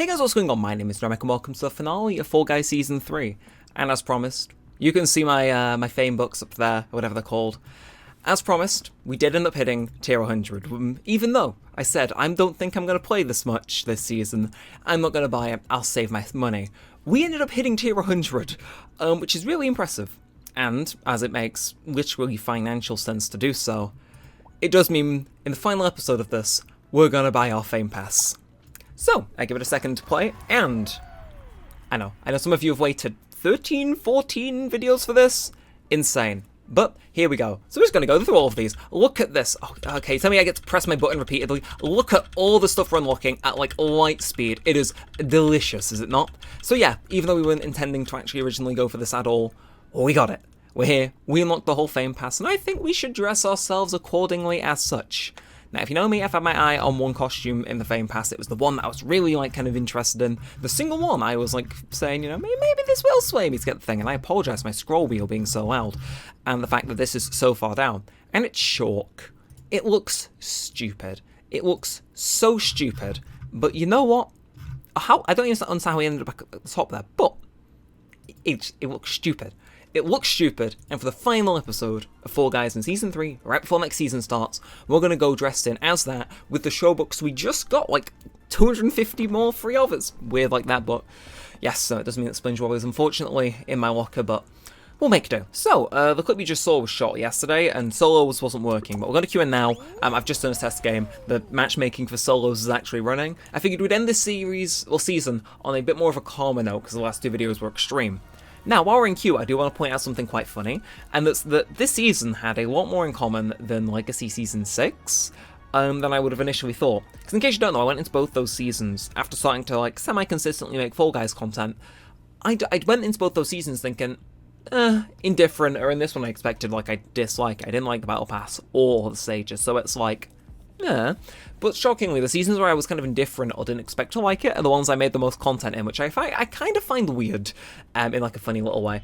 Hey guys, what's going on? My name is Neremik and welcome to the finale of Fall Guys Season 3. And as promised, you can see my my fame books up there, or whatever they're called. As promised, we did end up hitting tier 100, even though I said I don't think I'm going to play this much this season. I'm not going to buy it, I'll save my money. We ended up hitting tier 100, which is really impressive. And, as it makes literally financial sense to do so, it does mean in the final episode of this, we're going to buy our fame pass. So, I give it a second to play, and I know some of you have waited 13, 14 videos for this. Insane. But here we go. So we're just going to go through all of these. Look at this. Oh, okay, tell me I get to press my button repeatedly. Look at all the stuff we're unlocking at like light speed. It is delicious, is it not? So yeah, even though we weren't intending to actually originally go for this at all, we got it. We're here. We unlocked the whole fame pass, and I think we should dress ourselves accordingly as such. Now, if you know me, I've had my eye on one costume in the Fame Pass. It was the one that I was really, kind of interested in. The single one I was, saying, maybe this will sway me to get the thing. And I apologise for my scroll wheel being so loud. And the fact that this is so far down. And it's chalk. It looks stupid. It looks so stupid. But you know what? I don't even understand how we ended up back at the top there. But it looks stupid. It looks stupid, and for the final episode of Fall Guys in Season 3, right before next season starts, we're going to go dressed in as that with the show books we just got, 250 more free of. It's weird like that, but yes, so it doesn't mean that SpongeBob is unfortunately in my locker, but we'll make do. So, the clip you just saw was shot yesterday, and solos wasn't working, but we're going to queue in now. I've just done a test game. The matchmaking for solos is actually running. I figured we'd end this season, on a bit more of a calmer note, because the last two videos were extreme. Now, while we're in queue, I do want to point out something quite funny, and that's that this season had a lot more in common than Legacy Season 6 than I would have initially thought. Because in case you don't know, I went into both those seasons after starting to semi-consistently make Fall Guys content. I went into both those seasons thinking, indifferent, or in this one I expected, I dislike it. I didn't like the Battle Pass or the stages, so it's yeah. But shockingly, the seasons where I was kind of indifferent or didn't expect to like it are the ones I made the most content in, which I kind of find weird, in a funny little way.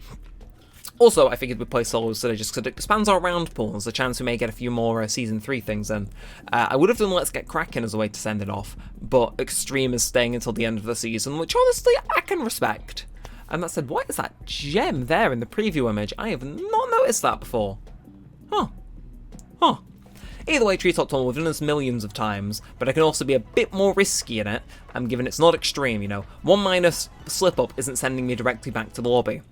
Also, I figured we'd play solos today just because it expands our round pool. There's a chance we may get a few more Season 3 things in. I would have done Let's Get Cracking as a way to send it off, but Extreme is staying until the end of the season, which honestly I can respect. And that said, what is that gem there in the preview image? I have not noticed that before. Huh. Either way, Treetop Tunnel, we've done this millions of times, but I can also be a bit more risky in it, given it's not extreme, One minus slip-up isn't sending me directly back to the lobby.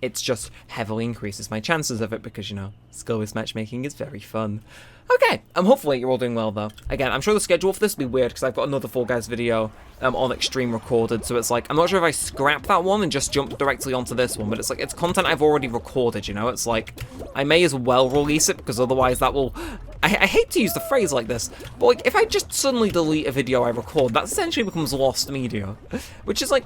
It's just heavily increases my chances of it because, skill-based matchmaking is very fun. Okay, hopefully you're all doing well, though. Again, I'm sure the schedule for this will be weird because I've got another Fall Guys video on Extreme recorded, so it's I'm not sure if I scrap that one and just jump directly onto this one, but it's it's content I've already recorded, It's I may as well release it because otherwise that will... I hate to use the phrase like this, but if I just suddenly delete a video I record, that essentially becomes lost media, which is I'm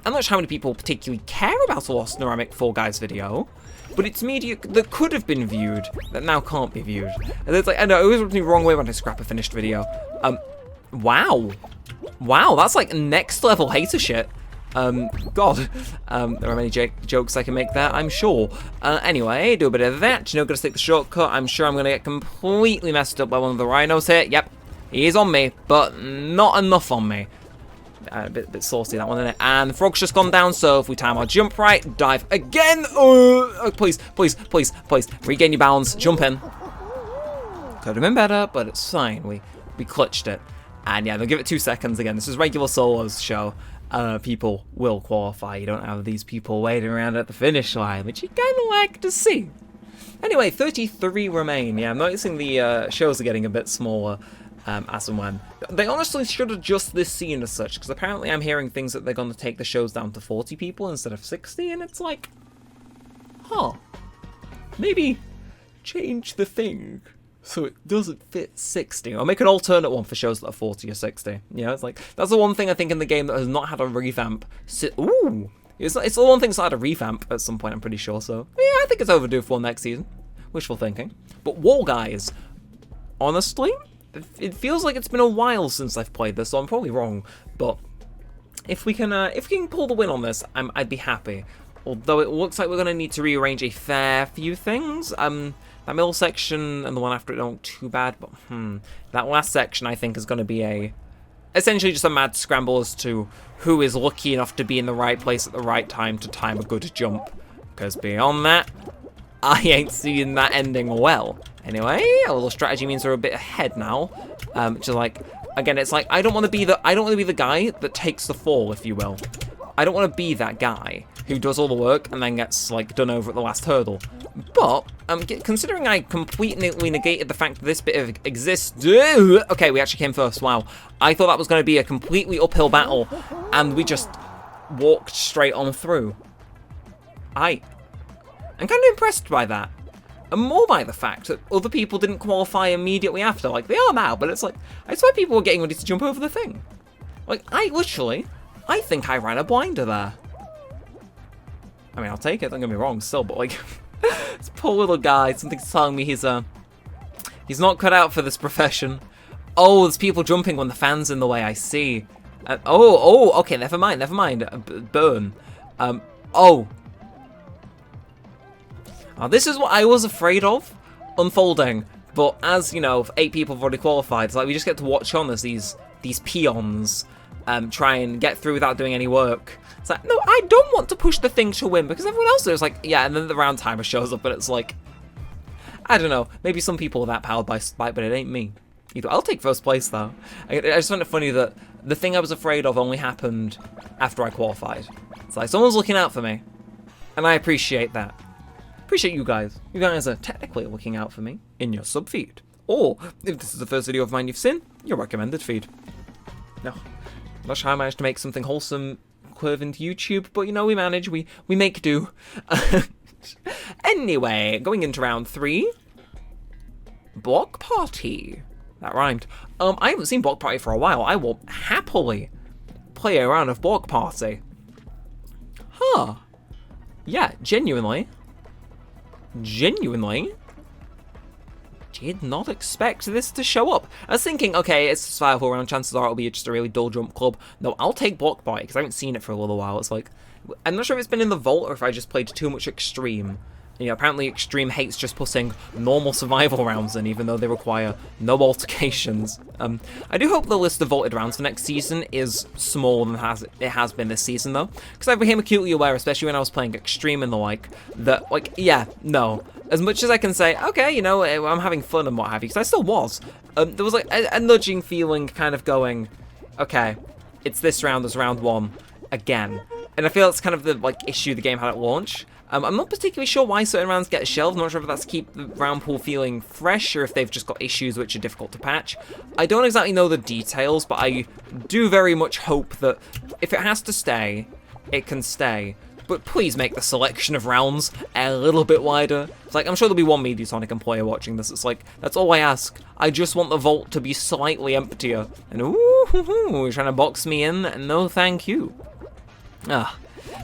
not sure how many people particularly care about a lost Neremik Fall Guys video, but it's media that could have been viewed that now can't be viewed. And it's I know it always rubs me the wrong way when I scrap a finished video. Wow, that's next level hater shit. God, there are many jokes I can make there, I'm sure. Anyway, do a bit of that. Gonna take the shortcut. I'm sure I'm gonna get completely messed up by one of the rhinos here. Yep, he is on me, but not enough on me. A bit saucy that one, isn't it? And the frog's just gone down, so if we time our jump right, dive again. Oh, please, regain your balance, jump in. Could have been better, but it's fine. We clutched it. And yeah, they'll give it 2 seconds again. This is regular solos show. People will qualify. You don't have these people waiting around at the finish line, which you kind of like to see. Anyway, 33 remain. Yeah, I'm noticing the shows are getting a bit smaller. As and when. They honestly should adjust this scene as such, because apparently I'm hearing things that they're going to take the shows down to 40 people instead of 60, and it's maybe change the thing so it doesn't fit 60, or make an alternate one for shows that are 40 or 60. It's that's the one thing I think in the game that has not had a revamp. It's the one thing that's had a revamp at some point, I'm pretty sure, so yeah, I think it's overdue for next season. Wishful thinking. But Wall Guys, honestly, it feels like it's been a while since I've played this, so I'm probably wrong. But if we can pull the win on this, I'd be happy. Although it looks like we're gonna need to rearrange a fair few things. That middle section and the one after it don't too bad, but that last section I think is gonna be a essentially just a mad scramble as to who is lucky enough to be in the right place at the right time to time a good jump. Because beyond that, I ain't seeing that ending well. Anyway, a little strategy means we're a bit ahead now. Which is like, again, it's like I don't want to be the guy that takes the fall, if you will. I don't want to be that guy who does all the work and then gets like done over at the last hurdle. But considering I completely negated the fact that this bit exists. Okay, we actually came first. Wow, I thought that was going to be a completely uphill battle, and we just walked straight on through. I'm kind of impressed by that. And more by the fact that other people didn't qualify immediately after. Like, they are now, but it's like, I swear people were getting ready to jump over the thing. Like, I think I ran a blinder there. I mean, I'll take it, don't get me wrong, still, but like, this poor little guy, something's telling me he's not cut out for this profession. Oh, there's people jumping when the fan's in the way, I see. Okay, never mind, burn. Now, this is what I was afraid of unfolding, but as, you know, 8 people have already qualified, it's like we just get to watch on as these peons try and get through without doing any work. It's like, no, I don't want to push the thing to win, because everyone else is like, yeah, and then the round timer shows up, and it's like, I don't know, maybe some people are that powered by spite, but it ain't me. I'll take first place, though. I just find it funny that the thing I was afraid of only happened after I qualified. It's like, someone's looking out for me, and I appreciate that. Appreciate you guys. You guys are technically looking out for me in your sub feed. Or, if this is the first video of mine you've seen, your recommended feed. No, I'm not sure how I managed to make something wholesome curve into YouTube, but you know, we manage, we make do. Anyway, going into round 3. Block Party. That rhymed. I haven't seen Block Party for a while. I will happily play a round of Block Party. Huh. Yeah, genuinely did not expect this to show up. I was thinking, okay, it's a survival round, chances are it'll be just a really dull jump club. No, I'll take Block Party, because I haven't seen it for a little while. It's like, I'm not sure if it's been in the vault, or if I just played too much Extreme. You know, apparently Extreme hates just putting normal survival rounds in, even though they require no altercations. I do hope the list of vaulted rounds for next season is smaller than it has been this season, though, because I became acutely aware, especially when I was playing Extreme and the like, that, like, yeah, no. As much as I can say, okay, you know, I'm having fun and what have you, because I still was, there was, like, a nudging feeling kind of going, okay, it's this round as round 1, again. And I feel that's kind of the, like, issue the game had at launch. I'm not particularly sure why certain rounds get shelved. I'm not sure if that's to keep the round pool feeling fresh or if they've just got issues which are difficult to patch. I don't exactly know the details, but I do very much hope that if it has to stay, it can stay. But please make the selection of rounds a little bit wider. It's like, I'm sure there'll be one Mediasonic player watching this. It's like, that's all I ask. I just want the vault to be slightly emptier. And ooh, you're trying to box me in? No, thank you.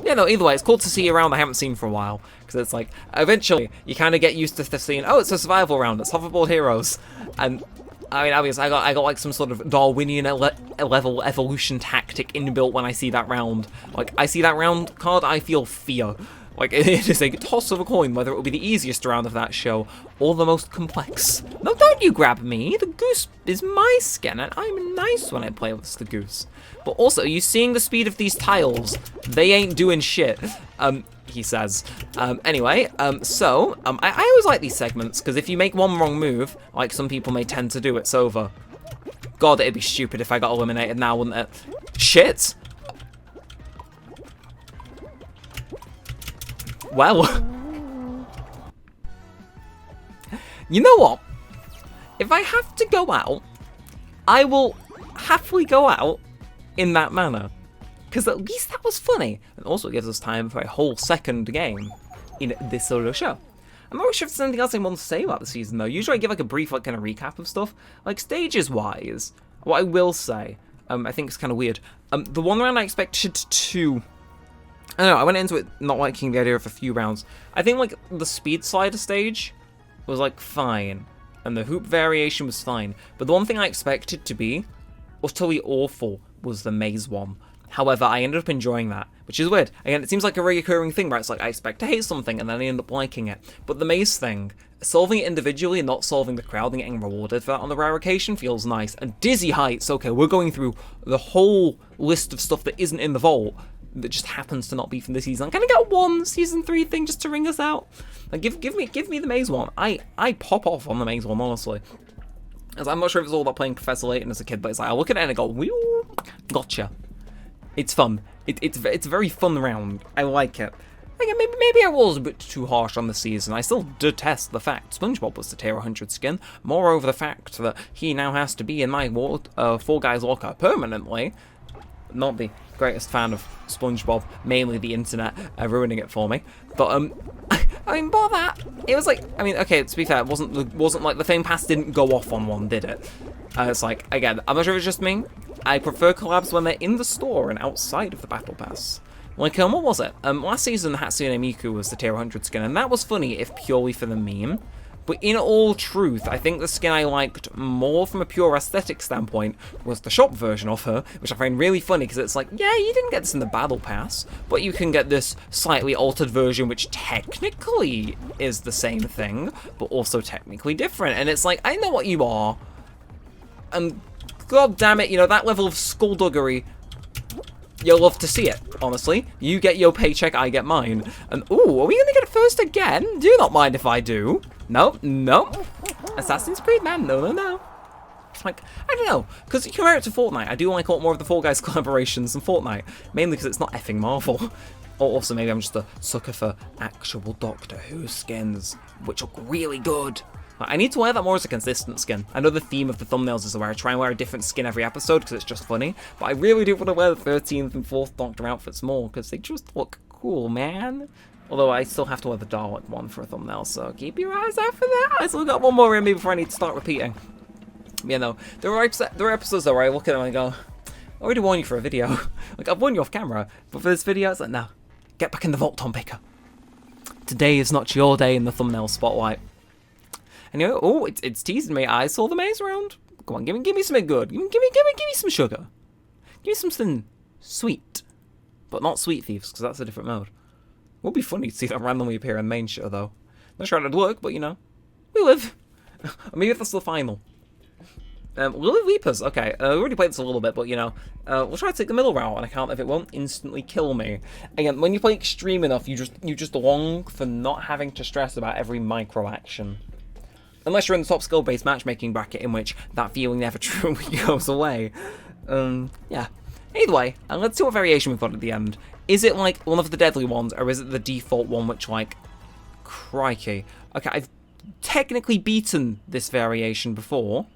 Yeah, no, either way, it's cool to see a round I haven't seen for a while. Because it's like, eventually, you kind of get used to seeing, oh, it's a survival round, it's hoverboard heroes. And, I mean, obviously, I got like some sort of Darwinian level evolution tactic inbuilt when I see that round. Like, I see that round card, I feel fear. Like, it is a toss of a coin whether it will be the easiest round of that show, or the most complex. No, don't you grab me, the goose is my skin, and I'm nice when I play with the goose. But also, you seeing the speed of these tiles? They ain't doing shit, he says. Anyway, I always like these segments, because if you make one wrong move, like some people may tend to do, it's over. God, it'd be stupid if I got eliminated now, wouldn't it? Shit! Well, you know what? If I have to go out, I will happily go out in that manner. Because at least that was funny. And also gives us time for a whole second game in this solo show. I'm not sure if there's anything else I want to say about the season, though. Usually I give like a brief like kind of recap of stuff. Like stages-wise, what I will say, I think it's kind of weird. The one round I expected to... I don't know, I went into it not liking the idea of a few rounds. I think, like, the speed slider stage was, like, fine. And the hoop variation was fine. But the one thing I expected to be utterly awful was the maze one. However, I ended up enjoying that, which is weird. Again, it seems like a recurring thing, right? It's like I expect to hate something and then I end up liking it. But the maze thing, solving it individually and not solving the crowd and getting rewarded for that on the rare occasion feels nice. And Dizzy Heights, okay, we're going through the whole list of stuff that isn't in the vault that just happens to not be from this season. Can I get one season 3 thing just to ring us out? Like, give me the maze one. I pop off on the maze one, honestly. As I'm not sure if it's all about playing Professor Layton as a kid, but it's like I look at it and I go, whew, gotcha. It's fun. It's a very fun round. I like it. Again, maybe I was a bit too harsh on the season. I still detest the fact SpongeBob was the tier 100 skin. Moreover, the fact that he now has to be in my Fall Guys locker permanently. Not the greatest fan of SpongeBob, mainly the internet ruining it for me. But I mean, bar that, it was like, I mean, okay, to be fair, it wasn't like the Fame Pass didn't go off on one, did it? It's like, again, I'm not sure if it's just me. I prefer collabs when they're in the store and outside of the Battle Pass. Like, what was it? Last season, Hatsune Miku was the tier 100 skin, and that was funny, if purely for the meme. But in all truth, I think the skin I liked more from a pure aesthetic standpoint was the shop version of her, which I find really funny, because it's like, yeah, you didn't get this in the Battle Pass, but you can get this slightly altered version, which technically is the same thing, but also technically different. And it's like, I know what you are, and god damn it, you know, that level of skullduggery, you'll love to see it, honestly. You get your paycheck, I get mine. And, ooh, are we gonna get it first again? Do not mind if I do. No, no. Assassin's Creed, man, no, no, no. Like, I don't know, because you compare it to Fortnite, I do like a lot more of the Fall Guys collaborations than Fortnite, mainly because it's not effing Marvel. Or also, maybe I'm just a sucker for actual Doctor Who skins, which look really good. I need to wear that more as a consistent skin. I know the theme of the thumbnails is where I try and wear a different skin every episode because it's just funny, but I really do want to wear the 13th and 4th Doctor outfits more because they just look cool, man. Although I still have to wear the Dalek one for a thumbnail, so keep your eyes out for that. I still got one more in me before I need to start repeating. You know, there are episodes though where I look at them and I go, I already warned you for a video. Like, I've warned you off camera, but for this video, it's like, no, get back in the vault, Tom Baker. Today is not your day in the thumbnail spotlight. And you know, oh, it's teasing me. I saw the maze round. Come on, give me something good. Give me some sugar. Give me something sweet, but not Sweet Thieves, because that's a different mode. It would be funny to see that randomly appear in the main show, though. Not sure how it'd work, but you know, we live. Maybe that's the final. Lily Weepers. Okay, we already played this a little bit, but you know, we'll try to take the middle route on account of it won't instantly kill me. Again, when you play extreme enough, you just long for not having to stress about every micro action. Unless you're in the top skill-based matchmaking bracket, in which that feeling never truly goes away. Yeah. Either way, let's see what variation we've got at the end. Is it, like, one of the deadly ones, or is it the default one which, like... Crikey. Okay, I've technically beaten this variation before.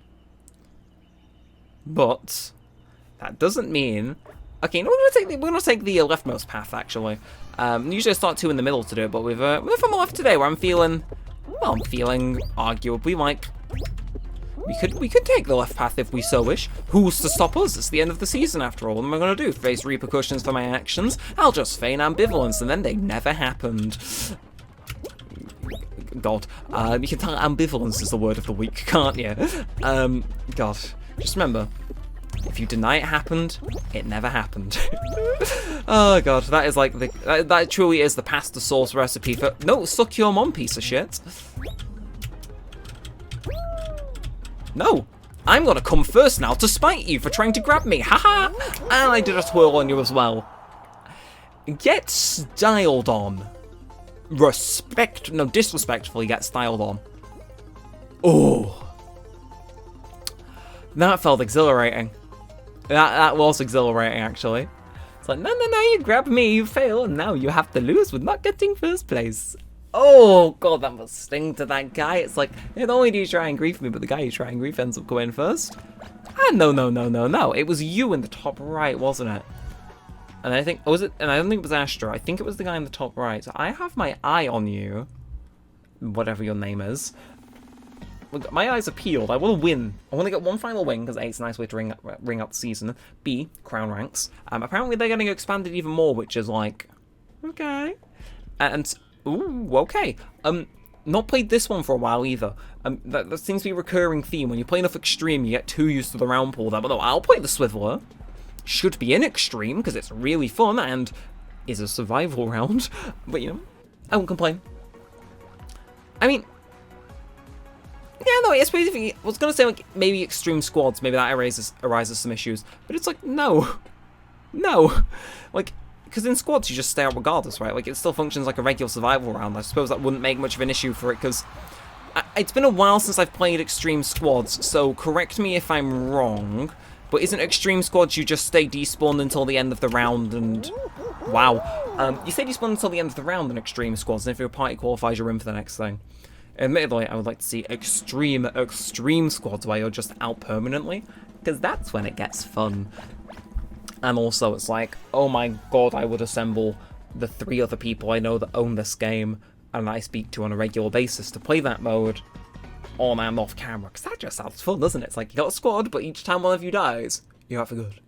But... that doesn't mean... Okay, no, we're gonna take the leftmost path, actually. Usually I start 2 in the middle to do it, but we're from the left today, where I'm feeling... Well, I'm feeling arguably like we could take the left path if we so wish. Who's to stop us? It's the end of the season after all. What am I going to do? Face repercussions for my actions? I'll just feign ambivalence, and then they never happened. God, you can tell ambivalence is the word of the week, can't you? God, just remember, if you deny it happened, it never happened. Oh god, that is like that truly is the pasta sauce recipe for no, suck your mom, piece of shit. No, I'm gonna come first now to spite you for trying to grab me, haha! And I did a twirl on you as well. Get styled on. Disrespectfully get styled on. Oh, that felt exhilarating. That was exhilarating, actually. It's like, no, you grabbed me, you fail, and now you have to lose with not getting first place. Oh, god, that must sting to that guy. It's like, not only do you try and grief me, but the guy you try and grief ends up going first. Ah, no. It was you in the top right, wasn't it? And I think, was it? And I don't think it was Astra. I think it was the guy in the top right. So I have my eye on you, whatever your name is. Look, my eyes are peeled. I want to win. I want to get one final win, because A, it's a nice way to ring up the season. B, crown ranks. Apparently they're getting expanded even more, which is like, okay. And, ooh, okay. Not played this one for a while either. That seems to be a recurring theme. When you play enough extreme, you get too used to the round pool there. But no, I'll play the Swiveler. should be in Extreme, because it's really fun and is a survival round. But, you know, I won't complain. I mean, yeah, no, I suppose if I was going to say, like, maybe Extreme Squads, maybe that arises some issues. But it's like, no. No. Like, because in Squads, you just stay out regardless, right? Like, it still functions like a regular survival round. I suppose that wouldn't make much of an issue for it, because it's been a while since I've played Extreme Squads, so correct me if I'm wrong, but isn't Extreme Squads you just stay despawned until the end of the round and... Wow. You stay despawned until the end of the round in Extreme Squads, and if your party qualifies, you're in for the next thing. Admittedly, I would like to see Extreme Squads where you're just out permanently, because that's when it gets fun. And also, it's like, oh my god, I would assemble the 3 other people I know that own this game and I speak to on a regular basis to play that mode on and off camera, because that just sounds fun, doesn't it? It's like, you got a squad, but each time one of you dies, you're out for good.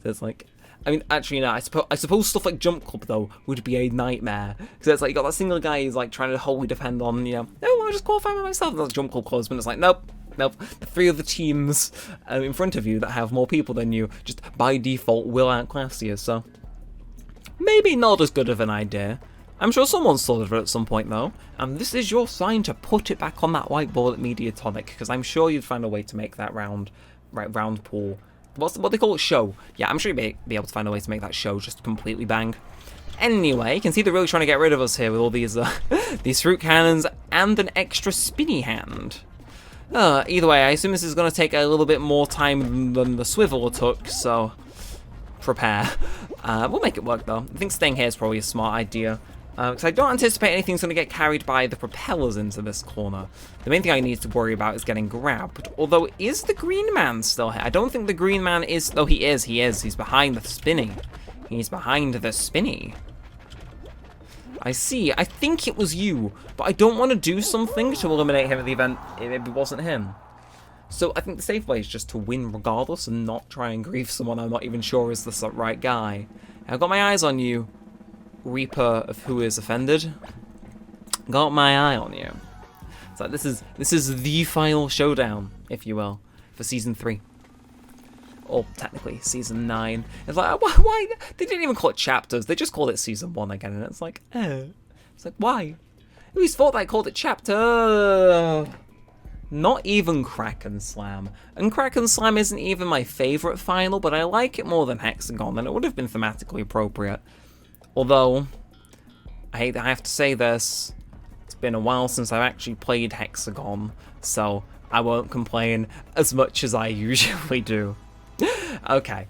So it's like, I mean, actually, no, I suppose stuff like Jump Club, though, would be a nightmare. Because it's like, you got that single guy who's like trying to wholly depend on, you know, no, I'll just qualify by myself, and that's Jump Club closed, but it's like, nope. The 3 other teams in front of you that have more people than you, just by default, will outclass you, so maybe not as good of an idea. I'm sure someone's thought of it at some point, though, and this is your sign to put it back on that whiteboard at Mediatonic, because I'm sure you'd find a way to make that round pool. What they call it? Show. Yeah, I'm sure you'd be able to find a way to make that show just completely bang. Anyway, you can see they're really trying to get rid of us here with all these these fruit cannons and an extra spinny hand. Either way, I assume this is going to take a little bit more time than the swivel took, so prepare. We'll make it work, though. I think staying here is probably a smart idea, because I don't anticipate anything's going to get carried by the propellers into this corner. The main thing I need to worry about is getting grabbed, although is the green man still here? I don't think the green man is, though he is. He's behind the spinny. He's behind the spinny. I see. I think it was you, but I don't want to do something to eliminate him at the event if it wasn't him. So I think the safe way is just to win regardless and not try and grieve someone I'm not even sure is the right guy. I've got my eyes on you, Reaper of Who Is Offended. Got my eye on you. So this is the final showdown, if you will, for Season 3. Or technically Season 9. It's like, why? They didn't even call it chapters. They just called it Season 1 again, and it's like, It's like, why? Who's thought they called it chapter? Not even Kraken Slam. And Kraken Slam isn't even my favourite final, but I like it more than Hexagon, and it would have been thematically appropriate. Although, I have to say this, it's been a while since I've actually played Hexagon, so I won't complain as much as I usually do. Okay,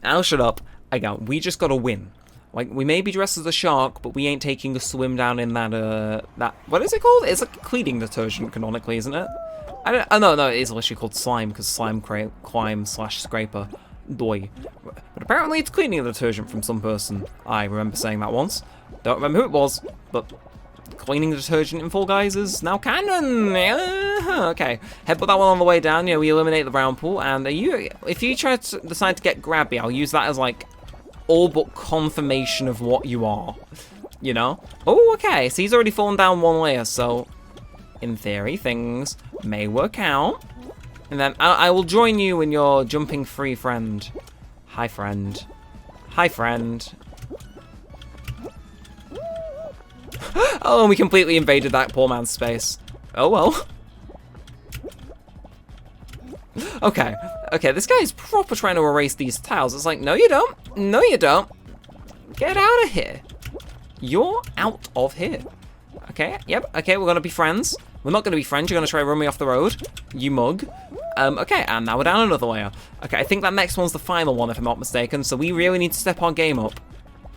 I'll shut up. Again, we just gotta win. Like, we may be dressed as a shark, but we ain't taking a swim down in that, what is it called? It's like a cleaning detergent, canonically, isn't it? No, it is literally called slime, because slime climb / scraper. Doy. But apparently it's cleaning detergent from some person. I remember saying that once. Don't remember who it was, but cleaning detergent in Fall Guys is now canon. Okay, headbutt that one on the way down. You know, we eliminate the brown pool, and if you try to decide to get grabby, I'll use that as like all but confirmation of what you are. You know? Oh, okay. So he's already fallen down one layer, so in theory things may work out. And then I will join you in your jumping free, friend. Hi, friend. Hi, friend. Oh, we completely invaded that poor man's space. Oh, well. Okay, this guy is proper trying to erase these tiles. It's like, no you don't. No you don't. Get out of here. You're out of here. Okay, yep, okay, we're gonna be friends. We're not gonna be friends, you're gonna try to run me off the road. You mug. Okay, and now we're down another layer. Okay, I think that next one's the final one, if I'm not mistaken, so we really need to step our game up.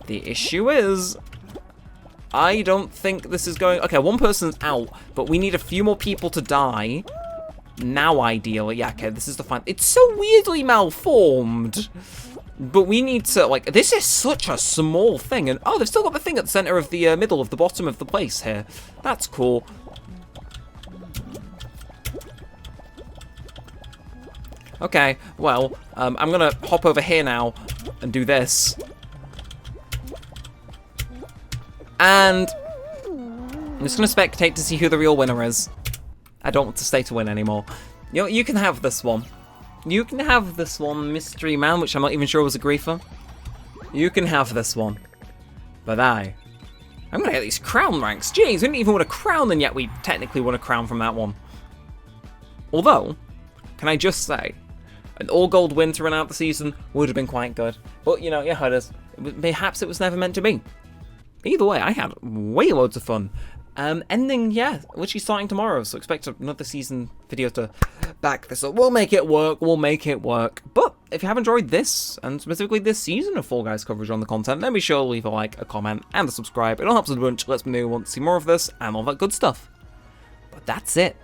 The issue is, I don't think this is going... Okay, one person's out, but we need a few more people to die. Now, ideally. Yeah, okay, this is the final... It's so weirdly malformed. But we need to, like... This is such a small thing, and... Oh, they've still got the thing at the center of the middle of the bottom of the place here. That's cool. Okay, well, I'm gonna hop over here now and do this. And I'm just gonna spectate to see who the real winner is. I don't want to stay to win anymore. You know, you can have this one. You can have this one, Mystery Man, which I'm not even sure was a griefer. You can have this one. But I'm gonna get these crown ranks. Jeez, we didn't even win a crown, and yet we technically won a crown from that one. Although, can I just say, an all-gold win to run out the season would have been quite good. But, you know, yeah, it is. Perhaps it was never meant to be. Either way, I had way loads of fun. Ending, yeah, literally starting tomorrow, so expect another season video to back this up. We'll make it work, But if you have enjoyed this, and specifically this season of Fall Guys coverage on the content, then be sure to leave a like, a comment, and a subscribe. It all helps us a bunch, lets me know you want to see more of this, and all that good stuff. But that's it.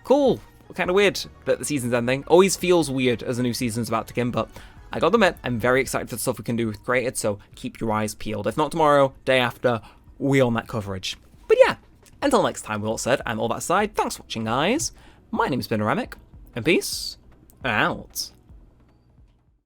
Cool. Kind of weird that the season's ending. Always feels weird as a new season's about to begin, but I gotta admit, I'm very excited for the stuff we can do with Created, so keep your eyes peeled. If not tomorrow, day after, we on that coverage. But yeah, until next time, we all said, and all that aside, thanks for watching, guys. My name's been Neremik, and peace out.